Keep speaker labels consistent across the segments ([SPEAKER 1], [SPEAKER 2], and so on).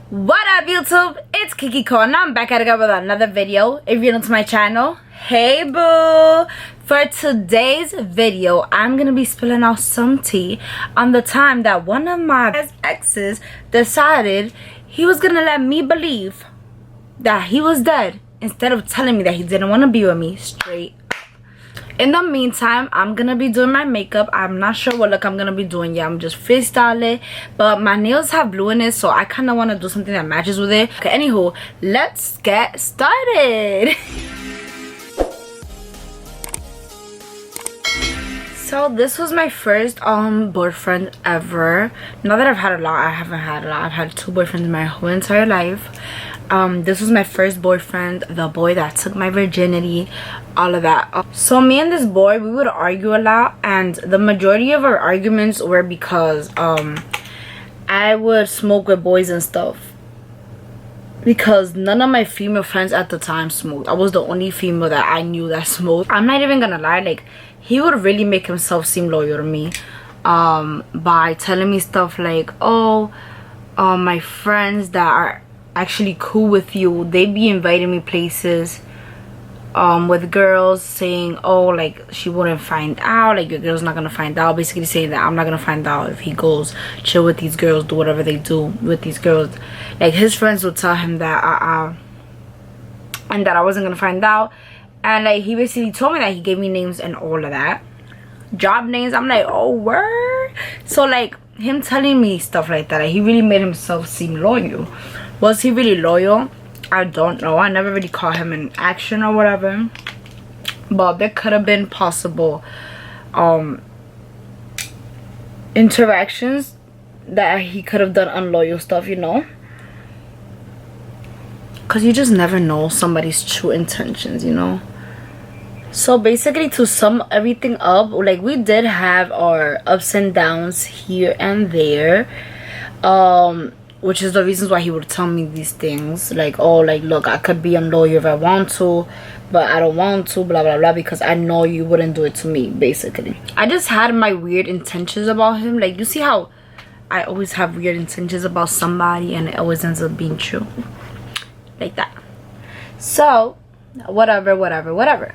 [SPEAKER 1] What up YouTube, it's Keke and I'm back at it with another video. If you're new to my channel, hey boo. For today's video, I'm gonna be spilling out some tea on the time that one of my exes decided he was gonna let me believe that he was dead instead of telling me that he didn't want to be with me straight. In the meantime, I'm gonna be doing my makeup. I'm not sure what look I'm gonna be doing yet. I'm just freestyling, but my nails have blue in it, so I kind of want to do something that matches with it. Okay, anywho, let's get started. So this was my first boyfriend ever. Not that I've had a lot. I haven't had a lot. I've had 2 boyfriends in my whole entire life. This was my first boyfriend, the boy that took my virginity, all of that. So me and this boy, we would argue a lot, and the majority of our arguments were because I would smoke with boys and stuff, because none of my female friends at the time smoked. I was the only female that I knew that smoked. I'm not even gonna lie, like, he would really make himself seem loyal to me by telling me stuff like, oh, my friends that are actually cool with you, they be inviting me places with girls, saying, oh, like, she wouldn't find out, like, your girl's not gonna find out, basically saying that I'm not gonna find out if he goes chill with these girls, do whatever they do with these girls. Like, his friends would tell him that and that I wasn't gonna find out, and like, he basically told me that he gave me names and all of that, job names. I'm like, oh, word. So like, him telling me stuff like that, like, he really made himself seem loyal. Was he really loyal? I don't know. I never really caught him in action or whatever, but there could have been possible interactions that he could have done unloyal stuff, you know, because you just never know somebody's true intentions, you know. So basically, to sum everything up, like, we did have our ups and downs here and there, which is the reasons why he would tell me these things, like, oh, like, look, I could be unloyal if I want to, but I don't want to, blah blah blah, because I know you wouldn't do it to me. Basically, I just had my weird intentions about him. Like, you see how I always have weird intentions about somebody and it always ends up being true, like that. So whatever.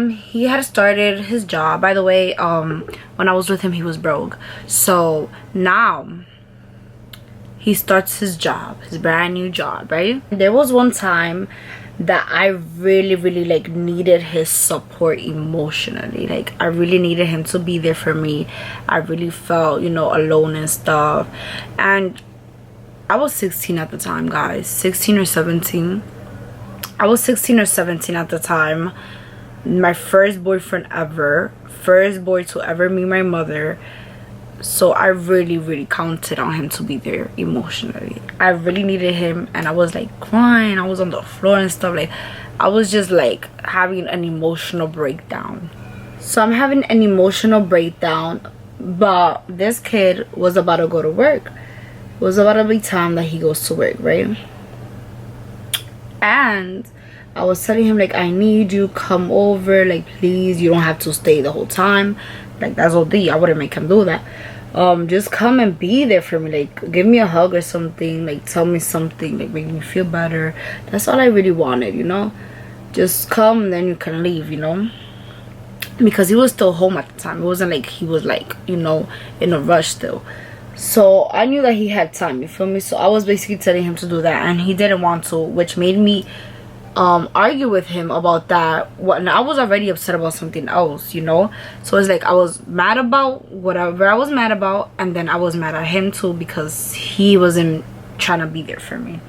[SPEAKER 1] He had started his job. By the way, when I was with him, he was broke, so now he starts his job, his brand new job, right? There was one time that I really like needed his support emotionally. Like, I really needed him to be there for me. I really felt, you know, alone and stuff. And I was 16 at the time, guys. 16 or 17. I was 16 or 17 at the time. My first boyfriend ever. First boy to ever meet my mother. So I really counted on him to be there emotionally. I really needed him, and I was like crying. I was on the floor and stuff. Like, I was just like having an emotional breakdown. So I'm having an emotional breakdown, but this kid was about to go to work. It was about to be time that he goes to work, right? And I was telling him, like, I need you, come over, like, please, you don't have to stay the whole time. Like, that's all I wouldn't make him do that. Just come and be there for me, like, give me a hug or something, like, tell me something, like, make me feel better. That's all I really wanted, you know. Just come, then you can leave, you know, because he was still home at the time. It wasn't like he was, like, you know, in a rush still. So I knew that he had time, you feel me? So I was basically telling him to do that, and he didn't want to, which made me argue with him about that. And I was already upset about something else, you know. So it's like I was mad about whatever I was mad about, and then I was mad at him too because he wasn't trying to be there for me.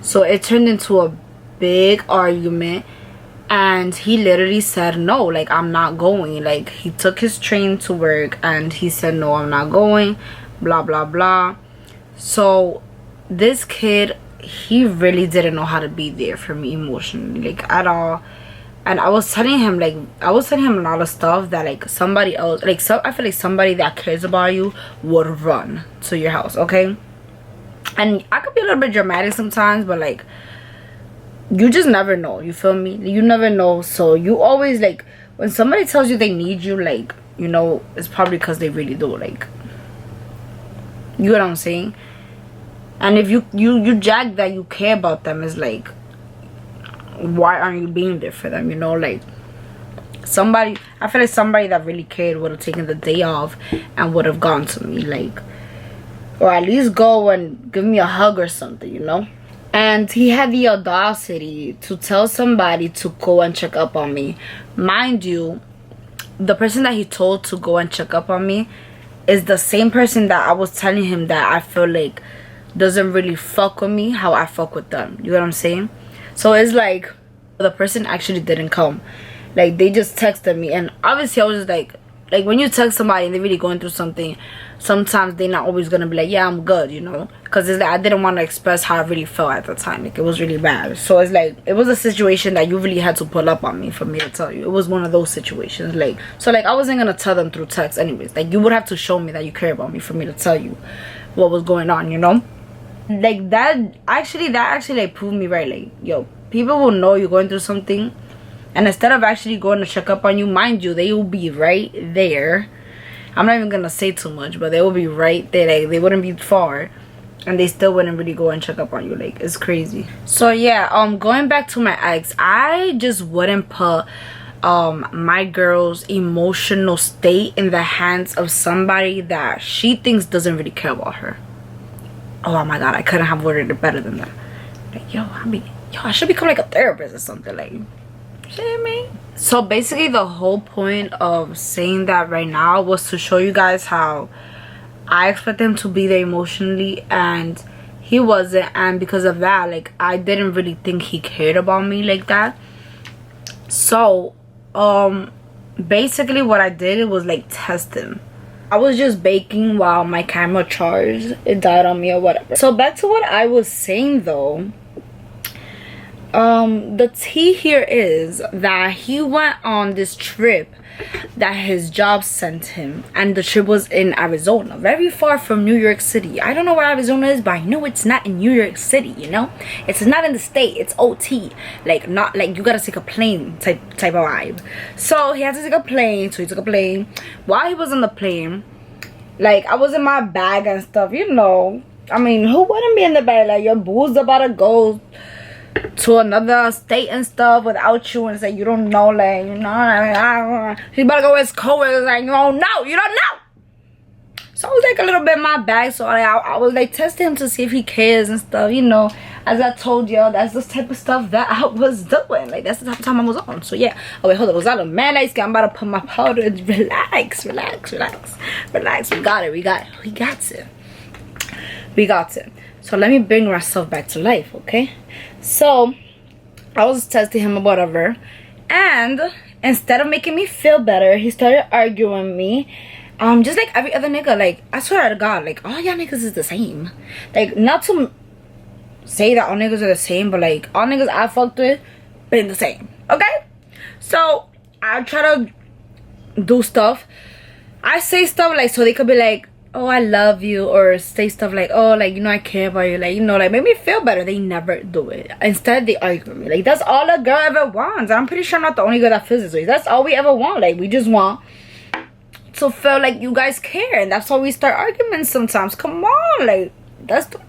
[SPEAKER 1] So it turned into a big argument, and he literally said no, like, I'm not going. Like, he took his train to work and he said no, I'm not going, blah blah blah. So this kid, he really didn't know how to be there for me emotionally, like, at all. And I was telling him, like, a lot of stuff that, like, somebody else, like, so I feel like somebody that cares about you would run to your house, okay? And I could be a little bit dramatic sometimes, but, like, you just never know, you feel me? You never know. So you always, like, when somebody tells you they need you, like, you know, it's probably because they really do, like, you know what I'm saying? And if you jack that you care about them, is like, why aren't you being there for them? You know, like, somebody, I feel like somebody that really cared would have taken the day off and would have gone to me, like, or at least go and give me a hug or something, you know. And he had the audacity to tell somebody to go and check up on me. Mind you, the person that he told to go and check up on me is the same person that I was telling him that I feel like doesn't really fuck with me how I fuck with them. You know what I'm saying? So it's like, the person actually didn't come. Like, they just texted me, and obviously I was just like when you text somebody and they're really going through something, sometimes they're not always gonna be like, yeah, I'm good, you know, because it's like, I didn't want to express how I really felt at the time. Like, it was really bad. So it's like, it was a situation that you really had to pull up on me for me to tell you. It was one of those situations. Like, so like, I wasn't gonna tell them through text anyways. Like, you would have to show me that you care about me for me to tell you what was going on, you know. Like, that actually like proved me right. Like, yo, people will know you're going through something, and instead of actually going to check up on you, mind you, they will be right there. I'm not even gonna say too much, but they will be right there. Like, they wouldn't be far, and they still wouldn't really go and check up on you. Like, it's crazy. So yeah, going back to my ex, I just wouldn't put my girl's emotional state in the hands of somebody that she thinks doesn't really care about her. Oh my god, I couldn't have worded it better than that. Like, yo, I should become like a therapist or something. Like, shit, me. So basically, the whole point of saying that right now was to show you guys how I expect him to be there emotionally, and he wasn't. And because of that, like, I didn't really think he cared about me like that. So basically what I did was like test him. I was just baking while my camera charged. It died on me or whatever. So back to what I was saying though. The tea here is that he went on this trip that his job sent him, and the trip was in Arizona, very far from New York City. I don't know where Arizona is, but I know it's not in New York City, you know. It's not in the state, it's OT. Like, not like you gotta take a plane type of vibe. So he had to take a plane, so he took a plane. While he was on the plane, like, I was in my bag and stuff, you know. I mean, who wouldn't be in the bag? Like, your boo's about to go to another state and stuff without you, and say you don't know, like, you know, he's about to go with his coworkers, like, you don't know. So I was like a little bit in my bag, so I was like testing him to see if he cares and stuff, you know. As I told y'all, that's the type of stuff that I was doing. Like, that's the type of time I was on. So yeah. Oh wait, hold on. Was that a man? I'm about to put my powder. Relax. We got it. So let me bring myself back to life, okay? So I was testing him or whatever, and instead of making me feel better, he started arguing with me. Just like every other nigga. Like, I swear to God, like, all y'all niggas is the same. Like, not to say that all niggas are the same, but like, all niggas I fucked with been the same, okay? So I try to do stuff. I say stuff like, so they could be like, oh, I love you, or say stuff like, oh, like, you know, I care about you, like, you know, like, make me feel better. They never do it. Instead, they argue with me. Like, that's all a girl ever wants. I'm pretty sure I'm not the only girl that feels this way. That's all we ever want. Like, we just want to feel like you guys care, and that's why we start arguments sometimes. Come on, like, that's the,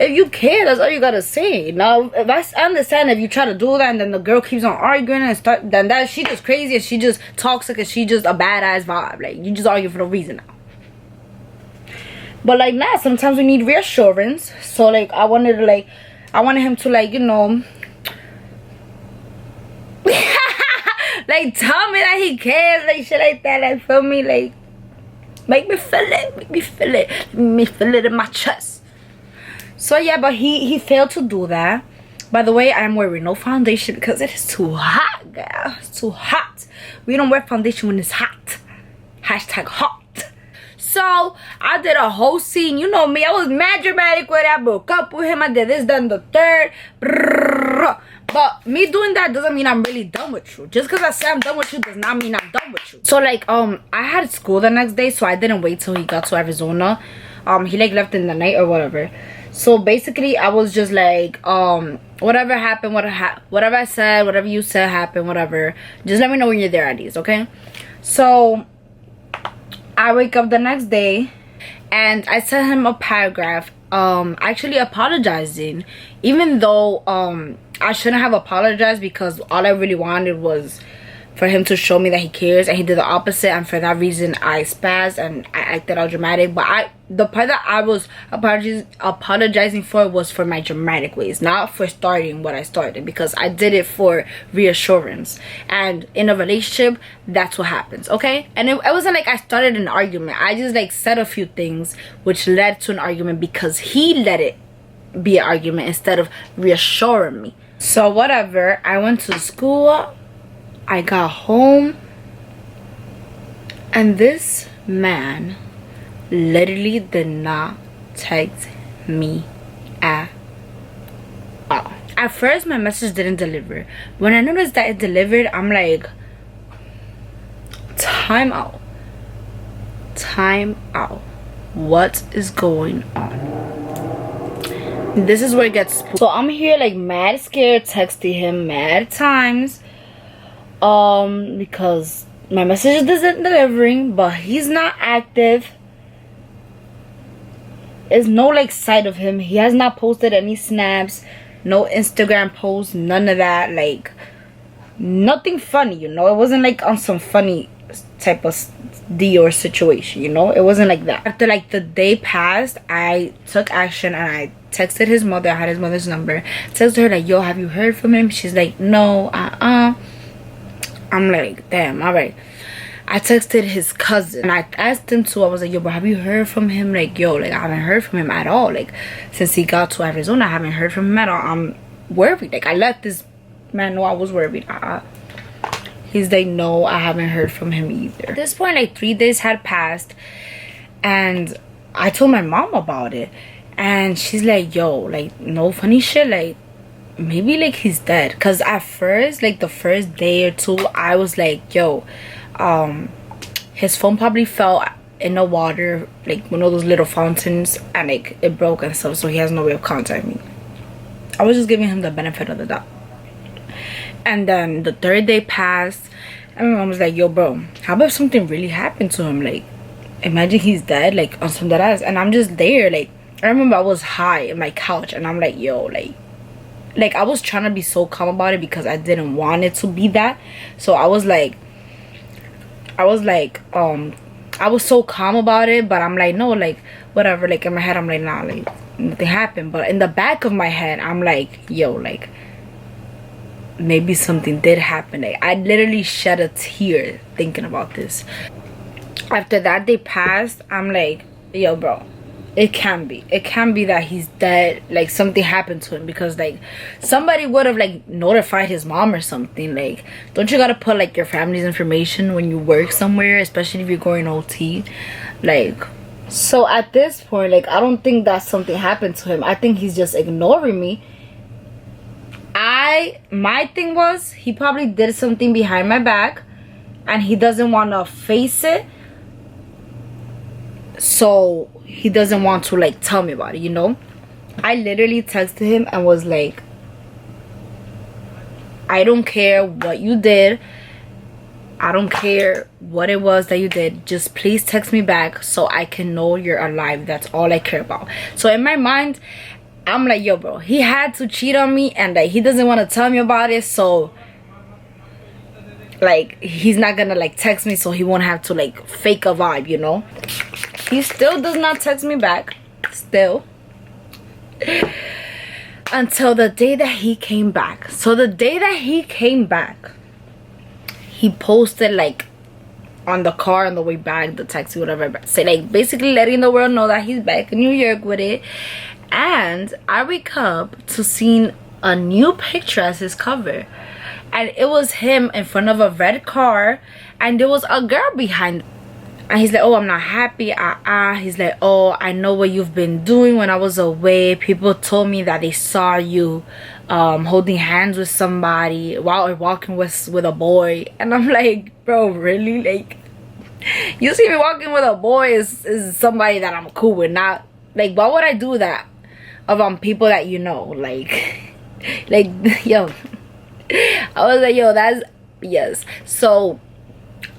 [SPEAKER 1] if you care, that's all you gotta say. Now, if I understand if you try to do that and then the girl keeps on arguing and start, then that she just crazy and she just toxic and she just a badass vibe. Like, you just argue for no reason now. But like, nah, sometimes we need reassurance. So like, I wanted him to, like, you know, like, tell me that he cares, like, shit like that, like, feel me, like, make me feel it in my chest. So yeah, but he failed to do that. By the way, I'm wearing no foundation because it is too hot, girl. It's too hot. We don't wear foundation when it's hot. Hashtag hot. So I did a whole scene. You know me, I was mad dramatic with it. I broke up with him. I did this, then the third. But me doing that doesn't mean I'm really done with you. Just because I say I'm done with you does not mean I'm done with you. So like, I had school the next day, so I didn't wait till he got to Arizona. He like left in the night or whatever. So basically, I was just like, whatever happened, whatever I said, whatever you said happened, whatever. Just let me know when you're there at least, okay? So I wake up the next day and I sent him a paragraph actually apologizing, even though I shouldn't have apologized, because all I really wanted was for him to show me that he cares, and he did the opposite, and for that reason I spazzed and I acted all dramatic. But the part that I was apologizing for was for my dramatic ways, not for starting what I started, because I did it for reassurance. And in a relationship, that's what happens, okay? And it wasn't like I started an argument. I just like said a few things which led to an argument because he let it be an argument instead of reassuring me. So whatever, I went to school, I got home, and this man literally did not text me at all. At first my message didn't deliver. When I noticed that it delivered, I'm like, time out, what is going on? This is where it gets spooked. So I'm here like mad scared, texting him mad times, because my message isn't delivering, but he's not active. There's no like sight of him. He has not posted any snaps, no Instagram posts, none of that. Like nothing funny, you know. It wasn't like on some funny type of deal or situation, you know. It wasn't like that. After like the day passed, I took action and I texted his mother. I had his mother's number. Texted her like, yo, have you heard from him? She's like, no. I'm like, damn, all right. I texted his cousin and I asked him too. I was like, yo, bro, have you heard from him? Like, yo, like I haven't heard from him at all. Like since he got to Arizona, I haven't heard from him at all. I'm worried. Like I let this man know I was worried. He's like, no, I haven't heard from him either. At this point, like 3 days had passed, and I told my mom about it, and she's like, yo, like no funny shit, like maybe like he's dead. Because at first, like the first day or two, I was like, yo, his phone probably fell in the water, like one of those little fountains, and like it broke and stuff, so he has no way of contacting me. I was just giving him the benefit of the doubt. And then the third day passed, and my mom was like, yo, bro, how about if something really happened to him? Like imagine he's dead, like on some dead ass. And I'm just there, like I remember I was high in my couch, and I'm like, yo, like I was trying to be so calm about it because I didn't want it to be that. So I was so calm about it, but I'm like, no, like whatever. Like in my head I'm like, nah, like nothing happened. But in the back of my head I'm like, yo, like maybe something did happen. Like I literally shed a tear thinking about this. After that day passed, I'm like, yo, bro, it can't be that he's dead. Like something happened to him, because like somebody would have like notified his mom or something. Like don't you gotta put like your family's information when you work somewhere, especially if you're going OT? Like, so at this point, like I don't think that something happened to him. I think he's just ignoring me. My thing was, he probably did something behind my back and he doesn't want to face it, so he doesn't want to like tell me about it, you know. I literally texted him and was like, I don't care what you did, I don't care what it was that you did, just please text me back so I can know you're alive. That's all I care about. So in my mind I'm like, yo, bro, he had to cheat on me and like he doesn't want to tell me about it, so like he's not gonna like text me, so he won't have to like fake a vibe, you know. He still does not text me back, still, until the day that he came back. So the day that he came back, he posted like on the car on the way back, the taxi, whatever, say like basically letting the world know that he's back in New York with it. And I wake up to seeing a new picture as his cover, and it was him in front of a red car and there was a girl behind. And he's like, oh, I'm not happy. He's like, oh, I know what you've been doing when I was away. People told me that they saw you holding hands with somebody while walking with a boy. And I'm like, bro, really? Like, you see me walking with a boy is somebody that I'm cool with. Not like, why would I do that of people that you know? Like yo, I was like, yo, that's yes. So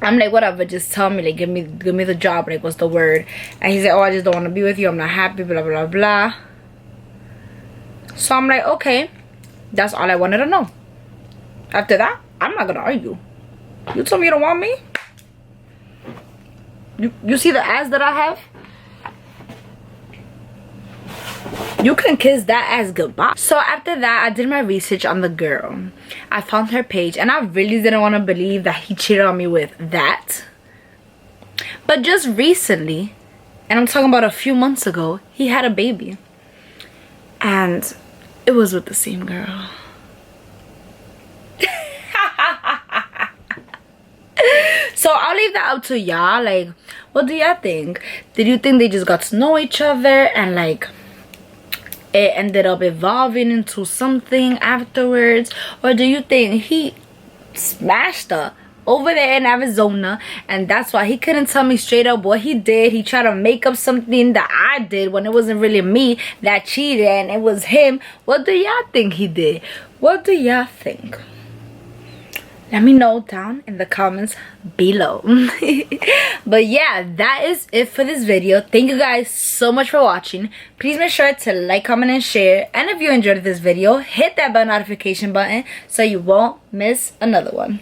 [SPEAKER 1] I'm like, whatever, just tell me, like, give me the job, like, what's the word? And he said, oh, I just don't want to be with you, I'm not happy, blah blah blah. So I'm like, okay, that's all I wanted to know. After that, I'm not gonna argue. You told me you don't want me. You see the ass that I have? You can kiss that ass goodbye. So after that, I did my research on the girl. I found her page, and I really didn't want to believe that he cheated on me with that. But just recently, and I'm talking about a few months ago, he had a baby. And it was with the same girl. So I'll leave that up to y'all. Like, what do y'all think? Did you think they just got to know each other and like it ended up evolving into something afterwards? Or do you think he smashed her over there in Arizona and that's why he couldn't tell me straight up what he did? He tried to make up something that I did when it wasn't really me that cheated and it was him. What do y'all think he did? What do y'all think? Let me know down in the comments below. But yeah, that is it for this video. Thank you guys so much for watching. Please make sure to like, comment, and share. And if you enjoyed this video, hit that bell notification button so you won't miss another one.